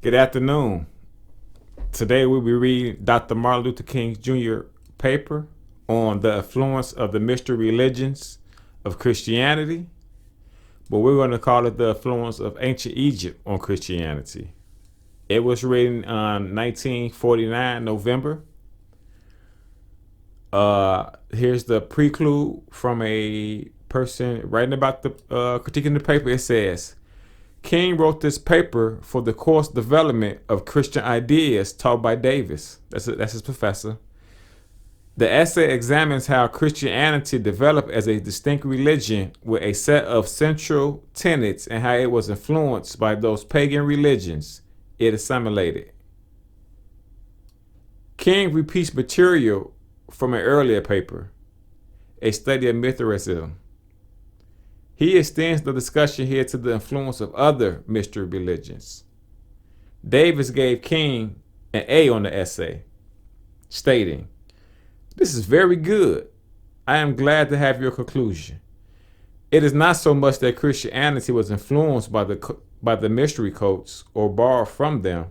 Good afternoon. Today we'll be reading Dr. Martin Luther King Jr. paper on the influence of the mystery religions of Christianity, but we're going to call it the influence of ancient Egypt on Christianity. It was written on 1949 November. Here's the prelude from a person writing about the critiquing the paper. It says, King wrote this paper for the course development of Christian ideas taught by Davis. That's his professor. The essay examines how Christianity developed as a distinct religion with a set of central tenets and how it was influenced by those pagan religions it assimilated. King repeats material from an earlier paper, A Study of Mithraism. He extends the discussion here to the influence of other mystery religions. Davis gave King an A on the essay, stating, "This is very good. I am glad to have your conclusion. It is not so much that Christianity was influenced by the mystery cults or borrowed from them,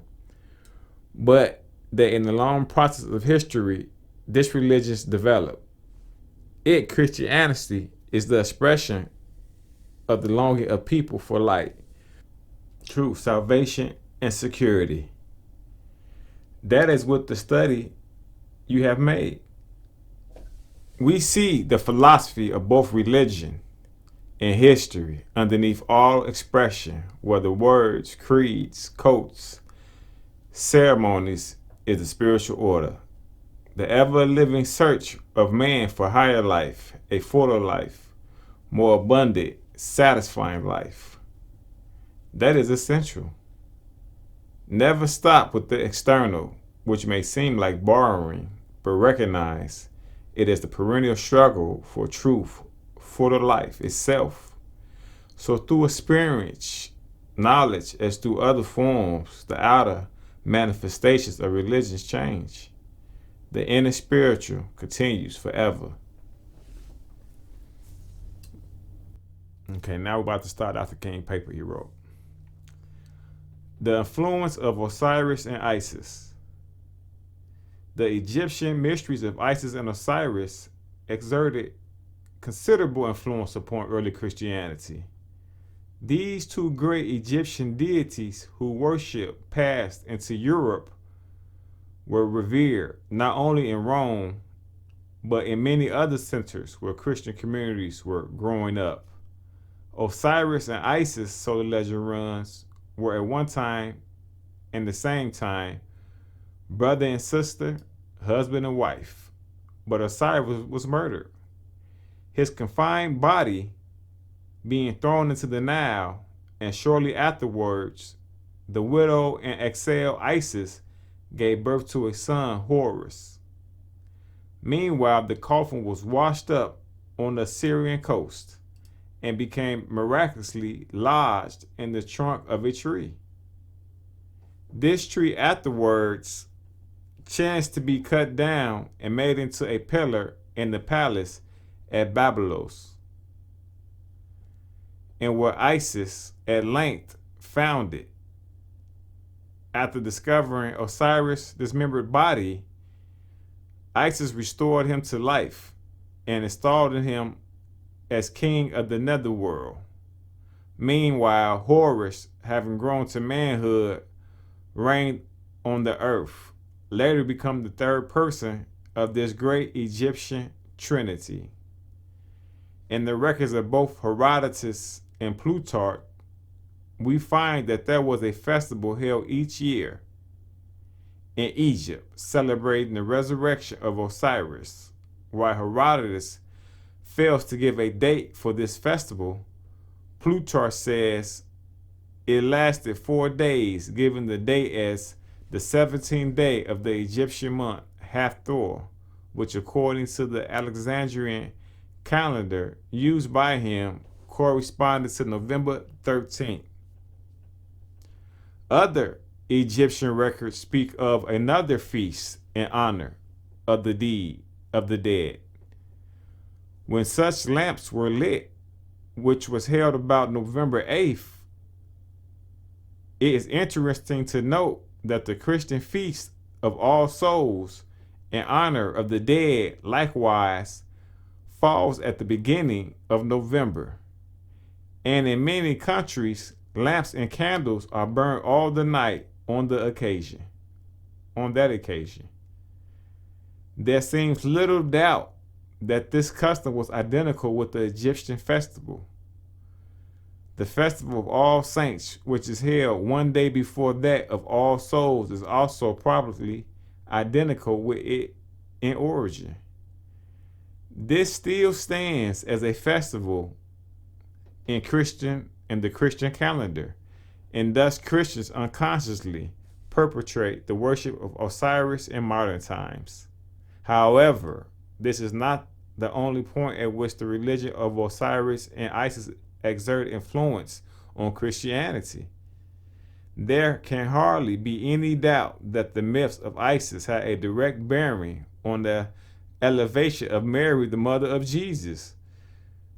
but that in the long process of history, this religion developed. Christianity, is the expression of the longing of people for light, truth, salvation, and security. That is what the study you have made. We see the philosophy of both religion and history underneath all expression, whether words, creeds, cults, ceremonies, is the spiritual order. The ever-living search of man for higher life, a fuller life, more abundant, satisfying life. That is essential. Never stop with the external, which may seem like borrowing, but recognize it is the perennial struggle for truth, for the life itself. So through experience, knowledge, as through other forms, the outer manifestations of religions change. The inner spiritual continues forever. Okay, now we're about to start out the King paper he wrote. The influence of Osiris and Isis. The Egyptian mysteries of Isis and Osiris exerted considerable influence upon early Christianity. These two great Egyptian deities who worship passed into Europe were revered not only in Rome, but in many other centers where Christian communities were growing up. Osiris and Isis, so the legend runs, were at one time and the same time brother and sister, husband and wife, but Osiris was murdered. His confined body being thrown into the Nile, and shortly afterwards, the widow and exiled Isis gave birth to a son, Horus. Meanwhile, the coffin was washed up on the Syrian coast and became miraculously lodged in the trunk of a tree. This tree afterwards chanced to be cut down and made into a pillar in the palace at Babylos, and where Isis at length found it. After discovering Osiris' dismembered body, Isis restored him to life and installed him as king of the netherworld. Meanwhile, Horus, having grown to manhood, reigned on the earth, later become the third person of this great Egyptian trinity. In the records of both Herodotus and Plutarch, we find that there was a festival held each year in Egypt celebrating the resurrection of Osiris. While Herodotus fails to give a date for this festival, Plutarch says it lasted 4 days, giving the date as the 17th day of the Egyptian month Hathor, which according to the Alexandrian calendar used by him corresponded to November 13th. Other Egyptian records speak of another feast in honor of the dead, when such lamps were lit, which was held about November 8th. It is interesting to note that the Christian feast of All Souls in honor of the dead likewise falls at the beginning of November. And in many countries, lamps and candles are burned all the night on that occasion. There seems little doubt that this custom was identical with the Egyptian festival. The festival of All Saints, which is held one day before that of All Souls, is also probably identical with it in origin. This still stands as a festival in the Christian calendar, and thus Christians unconsciously perpetrate the worship of Osiris in modern times. However, this is not the only point at which the religion of Osiris and Isis exert influence on Christianity. There can hardly be any doubt that the myths of Isis had a direct bearing on the elevation of Mary, the mother of Jesus,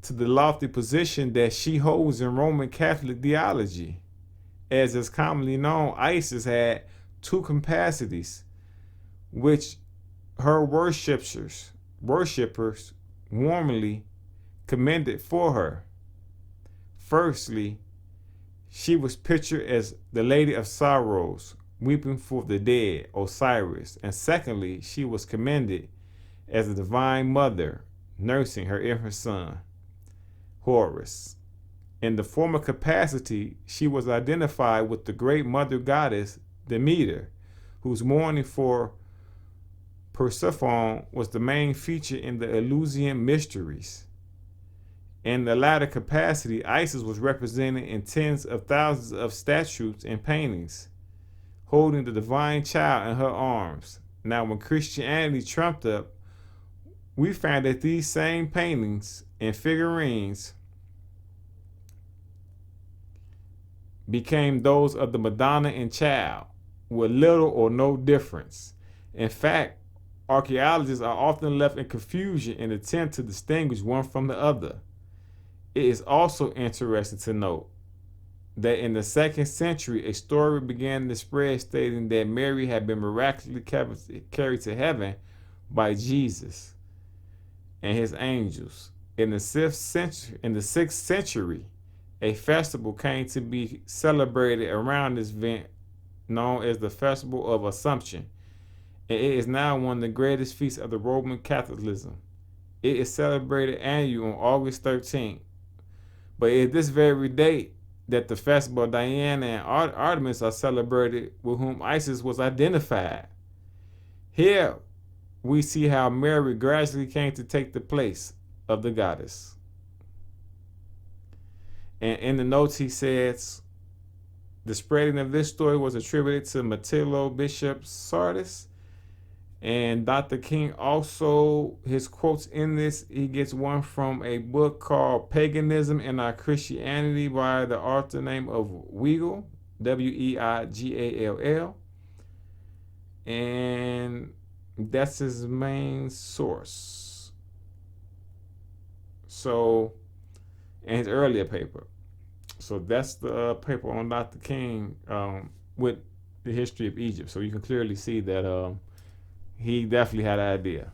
to the lofty position that she holds in Roman Catholic theology. As is commonly known, Isis had two capacities which her worshippers warmly commended for her. Firstly, she was pictured as the Lady of Sorrows, weeping for the dead, Osiris, and secondly, she was commended as the Divine Mother, nursing her infant son, Horus. In the former capacity, she was identified with the great mother goddess Demeter, whose mourning for Persephone was the main feature in the Eleusinian mysteries. In the latter capacity, Isis was represented in tens of thousands of statues and paintings, holding the divine child in her arms. Now, when Christianity trumped up, we find that these same paintings and figurines became those of the Madonna and Child, with little or no difference. In fact, archaeologists are often left in confusion in an attempt to distinguish one from the other. It is also interesting to note that in the 2nd century, a story began to spread stating that Mary had been miraculously carried to heaven by Jesus and his angels. In the 6th century, a festival came to be celebrated around this event known as the Festival of Assumption, and it is now one of the greatest feasts of the Roman Catholicism. It is celebrated annually on August 13th, but it is this very date that the festival of Diana and Artemis are celebrated, with whom Isis was identified. Here we see how Mary gradually came to take the place of the goddess. And in the notes he says, the spreading of this story was attributed to Matillo Bishop Sardis. And Dr. King also, his quotes in this, he gets one from a book called Paganism and Our Christianity by the author name of Weigall, Weigall. And that's his main source. So, and his earlier paper. So that's the paper on Dr. King with the history of Egypt. So you can clearly see that he definitely had an idea.